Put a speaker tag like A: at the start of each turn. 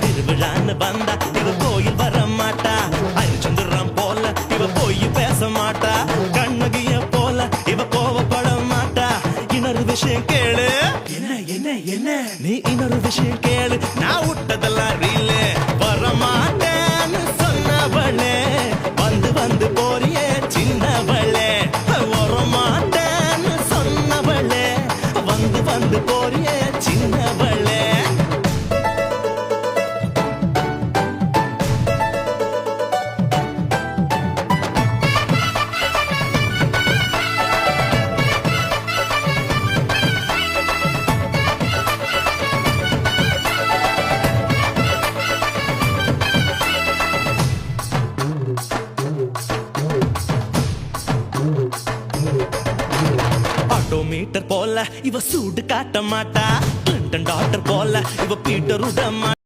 A: திருவிழான்னு வந்தா இவ கோயில் வர மாட்டா. அரிச்சந்திரம் போல இவ போய் பேச மாட்டா. கண்ணகிய போல இவ கோவப்பட மாட்டா. இன்னொரு விஷயம் கேளு. என்ன என்ன என்ன நீ இன்னொரு விஷயம் கேளு. நான் விட்டதெல்லாம் ரீலு. வர மாட்டேன்னு சொன்னவளே வந்து வந்து போறியே சின்னவளே. வர மாட்டேன்னு சொன்னவளே வந்து வந்து போறியே சின்னவளே. ஆட்டோமீட்டர் போல இவ சூடு காட்ட மாட்டா. டாக்டர் போல இவ பீட்டர் உட மாட்டா.